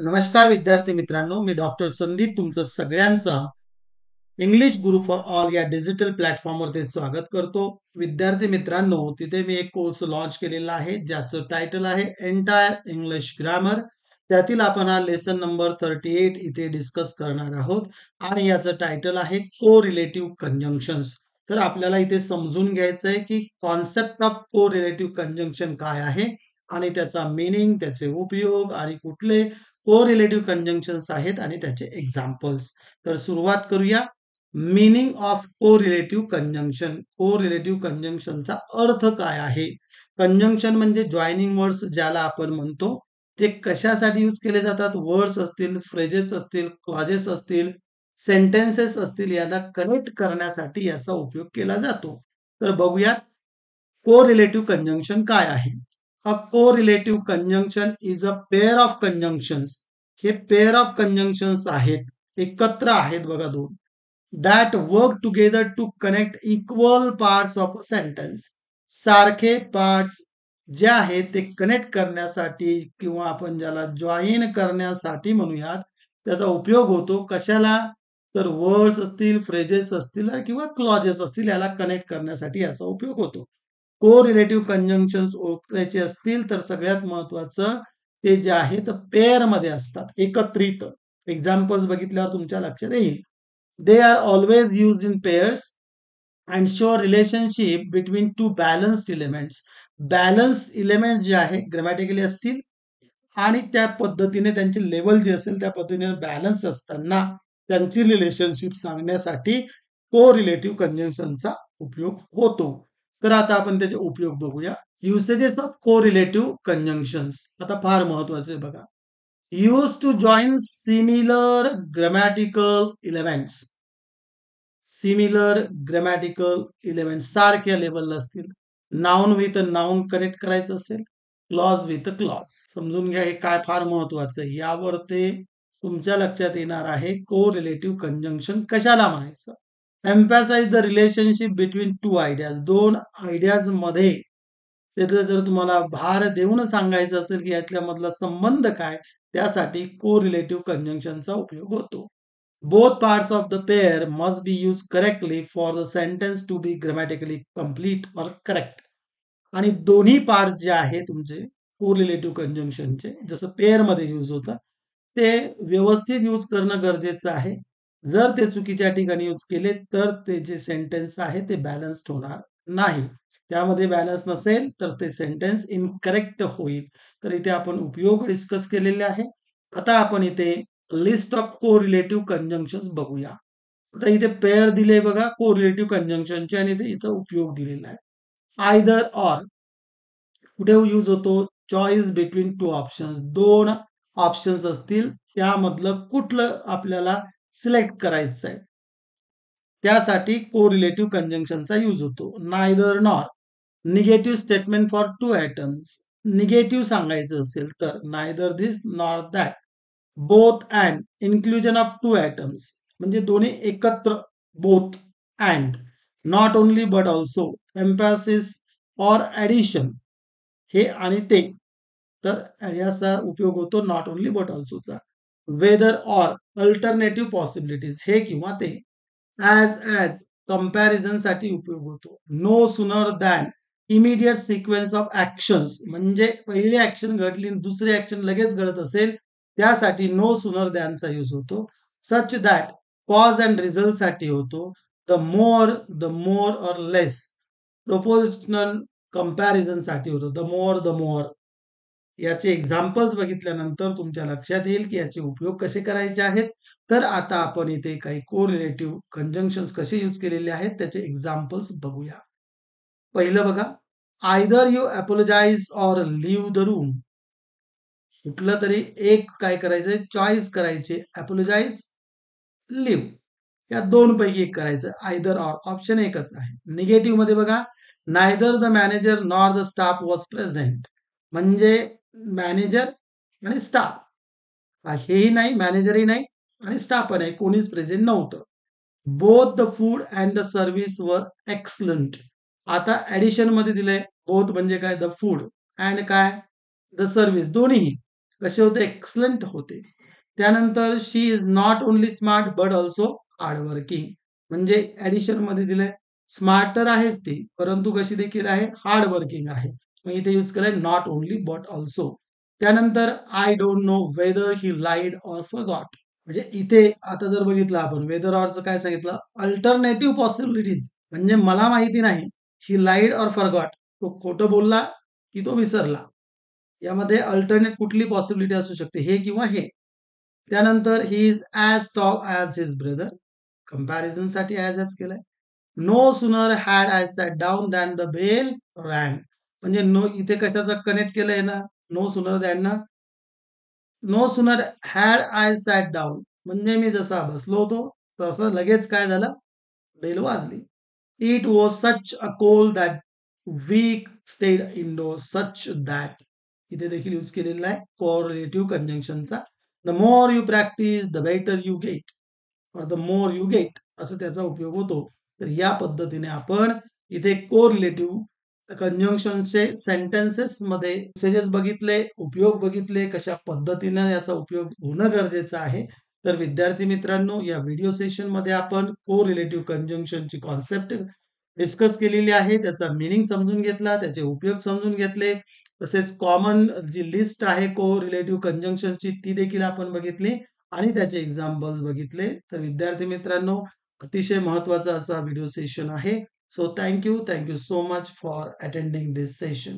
नमस्कार विद्यार्थी मित्रांनो, मी डॉक्टर संदीप तुमचं सगळ्यांचं इंग्लिश गुरु फॉर ऑल या डिजिटल प्लॅटफॉर्मवरती स्वागत करतो. विद्यार्थी मित्रांनो, तिथे मी एक कोर्स लॉन्च केलेला आहे ज्याचं टायटल आहे एंटायर इंग्लिश ग्रामर. त्यातील आपण हा लेसन नंबर 38 इथे डिस्कस करणार आहोत आणि याचं टायटल आहे को रिलेटिव्ह कंजंक्शन्स. तर आपल्याला इथे समजून घ्यायचं आहे की कॉन्सेप्ट ऑफ को रिलेटिव्ह कंजंक्शन काय आहे आणि त्याचा मीनिंग, त्याचे उपयोग आणि कुठले को रिलेटिव्ह कंजंक्शन्स आहेत आणि त्याचे एक्झाम्पल्स. तर सुरुवात करूया. मीनिंग ऑफ को रिलेटिव्ह कंजंक्शन. को रिलेटिव्ह कंजंक्शनचा अर्थ काय आहे? कंजंक्शन म्हणजे जॉइनिंग वर्ड्स ज्याला आपण म्हणतो. ते कशासाठी यूज केले जातात? वर्ड्स असतील, फ्रेजेस असतील, क्लॉजेस असतील, सेंटेन्सेस असतील, याला कनेक्ट करण्यासाठी याचा उपयोग केला जातो. तर बघूया को-रिलेटिव्ह कंजंक्शन काय आहे? A co-relative conjunction is a pair of conjunctions. हे पेअर ऑफ कंजंक्शन्स आहेत, एकत्र आहेत बघा दोन. That work together to connect equal parts of a sentence. सारखे पार्ट्स जे आहेत ते कनेक्ट करण्यासाठी किंवा आपण ज्याला जॉईन करण्यासाठी म्हणूयात, त्याचा उपयोग होतो. कशाला? तर वर्ड्स असतील, फ्रेजेस असतील किंवा क्लॉजेस असतील, याला कनेक्ट करण्यासाठी याचा उपयोग होतो. को रिलेटिव्ह कंजंक्शन्स ओळखायचे असतील तर सगळ्यात महत्वाचं ते जे आहे तर पेअर मध्ये असतात, एकत्रित. एक्झाम्पल्स बघितल्यावर तुमच्या लक्षात येईल. They are always use in pairs and show relationship between to balanced elements. Balance element जे आहे ग्रामॅटिकली असतील आणि त्या पद्धतीने त्यांची लेवल जी असेल त्या पद्धतीने बॅलन्स असताना त्यांची रिलेशनशिप सांगण्यासाठी को रिलेटिव्ह कंजंक्शनचा उपयोग होतो. तर आता आपण त्याचे उपयोग बघूया. Usages of correlative conjunctions. आता फार महत्वाचे बघा. Use to join similar grammatical elements. Similar grammatical elements सारख्या लेवलला असतील. नाउन विथ नाउन कनेक्ट करायचं असेल, क्लॉज विथ क्लॉज. समजून घ्या हे काय फार महत्वाचं आहे. यावर ते तुमच्या लक्षात येणार आहे को रिलेटिव्ह कंजंक्शन कशाला म्हणायचं. Emphasise the relationship between two ideas. दोन आयडियाज मध्ये त्याचं जर तुम्हाला भार देऊन सांगायचं असेल की यातल्या मधला संबंध काय, त्यासाठी को रिलेटिव्ह कंजंक्शनचा उपयोग होतो. Both parts of the pair must be use correctly for the sentence to be grammatically complete or correct. आणि दोन्ही पार्ट जे आहे तुमचे को रिलेटिव्ह कंजंक्शनचे, जसं पेअर मध्ये यूज होतं, ते व्यवस्थित यूज करणं गरजेचं आहे. जर ते चुकीच्या ठिकाणी यूज केले तर ते जे सेंटेन्स आहे ते बॅलन्स्ड होणार नाही. त्यामध्ये बॅलन्स नसेल तर ते सेंटेन्स इनकरेक्ट होईल. तर इथे आपण उपयोग डिस्कस केलेले आहे. आता आपण इथे list of correlative conjunctions बघूया. आता इथे पेअर दिले बघा को रिलेटिव्ह कंजंक्शनचे आणि इथे उपयोग दिलेला आहे. आयदर ऑर कुठे यूज होतो? Choice between two options. दोन ऑप्शन्स असतील त्यामधलं कुठलं आपल्याला सिलेक्ट करायचं आहे, त्यासाठी को रिलेटिव्ह कंजंक्शनचा यूज होतो. Neither nor. Negative statement for two items. निगेटिव्ह सांगायचं असेल तर neither this nor that. Both and. Inclusion of two items म्हणजे दोन्ही एकत्र. Both and. Not only but also. Emphasis or addition. हे आणि ते. तर याचा उपयोग होतो नॉट ओनली बट ऑल्सोचा. Whether or. Alternative possibilities. हे किंवा ते. ॲज कंपॅरिझन साठी उपयोग होतो. No sooner than. Immediate sequence of actions म्हणजे पहिली ऍक्शन घडली दुसरी ऍक्शन लगेच घडत असेल त्यासाठी नो सुनर दॅनचा यूज होतो. Such that. Cause and result साठी होतो. The more or less. Proportional comparison साठी होतो. The more. याचे एक्झाम्पल्स बघितल्यानंतर तुमच्या लक्षात येईल की याचे उपयोग कसे करायचे आहेत. तर आता आपण इथे काही को रिलेटिव्ह कंजंक्शन्स कसे यूज केलेले आहेत त्याचे एक्झाम्पल्स बघूया. पहिलं बघा. Either you apologize or leave the room. कुठलं तरी एक काय करायचंय, चॉईस करायचे. अपोलोजाइज, लिव्ह, या दोन पैकी एक करायचं. Either or. ऑप्शन एकच आहे. निगेटिव्ह मध्ये बघा. Neither the manager nor the staff was present. म्हणजे मॅनेजर आणि स्टाफ हेही नाही, मॅनेजरही नाही आणि स्टाफ नाही, कोणीच प्रेझेंट नव्हतं. Both the food and the service were excellent. आता ऍडिशन मध्ये दिलंय. बोथ म्हणजे काय? द फूड अँड काय? The service. दोन्हीही. कसे होते? एक्सलंट होते. त्यानंतर she is not only smart but also hard working. म्हणजे ऍडिशन मध्ये दिलंय स्मार्ट तर आहेच ती, परंतु कशी देखील आहे? हार्ड वर्किंग आहे. मग इथे यूज केलंय नॉट ओन्ली बट ऑल्सो. त्यानंतर I don't know whether he lied or forgot. म्हणजे इथे आता जर बघितलं आपण वेदर ऑरचं काय सांगितलं? Alternative possibilities. म्हणजे मला माहिती नाही ही लाईड ऑर फॉरगॉट. तो खोटं बोलला की तो विसरला. यामध्ये अल्टरनेट कुठली पॉसिबिलिटी असू शकते? हे किंवा हे. त्यानंतर he is as tall as his brother. Comparison साठी ॲज केलंय. No sooner had I sat down than the bell rang. म्हणजे नो इथे कशाचा कनेक्ट केलंय ना? नो सुनर दॅन ना, no sooner had I sat down म्हणजे मी जसा बसलो होतो तसं लगेच काय झालं? बेल वाजली. It was such a cold that we stayed indoor such that. इथे देखील यूज केलेला आहे कोरिलेटिव्ह कंजंक्शनचा. The more you practise the better you get or the more you get असं त्याचा उपयोग होतो. तर या पद्धतीने आपण इथे कोरिलेटिव्ह कंजंक्शनचे सेंटेन्सेस मध्ये युसेजेस बघितले, उपयोग बघितले, कशा पद्धतीने याचा उपयोग होणं गरजेचं आहे. तर विद्यार्थी मित्रांनो, या व्हिडिओ सेशन मध्ये आपण कोरिलेटिव्ह कंजंक्शनची कॉन्सेप्ट डिस्कस केलेली आहे. त्याचा मीनिंग समजून घेतला, त्याचे उपयोग समजून घेतले. तसेच कॉमन जी लिस्ट आहे कोरिलेटिव्ह कंजंक्शनची ती देखील आपण बघितली आणि त्याचे एक्झाम्पल्स बघितले. तर विद्यार्थी मित्रांनो, अतिशय महत्वाचा असा व्हिडिओ सेशन आहे. So thank you so much for attending this session.